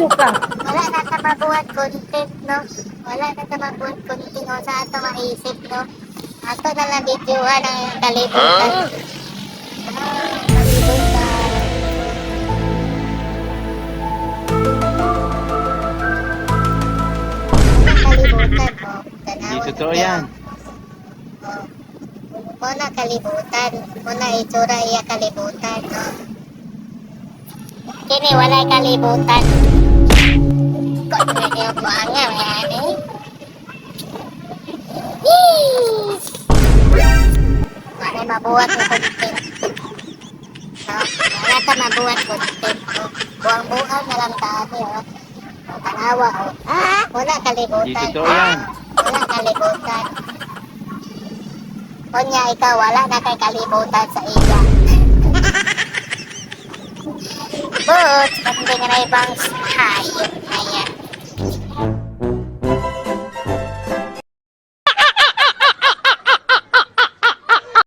ka. Wala na ka mabuhat content, no? Wala na ka mabuhat content, no? Sa ato maisip, no? Ato na lang videohan ang kalibutan. Kalibutan. Kalibutan, oh. Hindi Tanawan totoo niyo. yan. Oh. Muna kalibutan. Muna itsura iya kalibutan, no? Kini walay kalibutan. Kung hindi ako maanga, yan eh. Yee! Wala mabuhat ng content. No? Wala ka mabuhat content. No? Buang-buang na lang tayo. Oh. Tanawa, oh. Wala Hindi kalibutan. totoo yan. Wala kalibutan. Kunya ikaw, wala na kay kalibutan sa iya. But, hindi nga na ibang hayop na yan.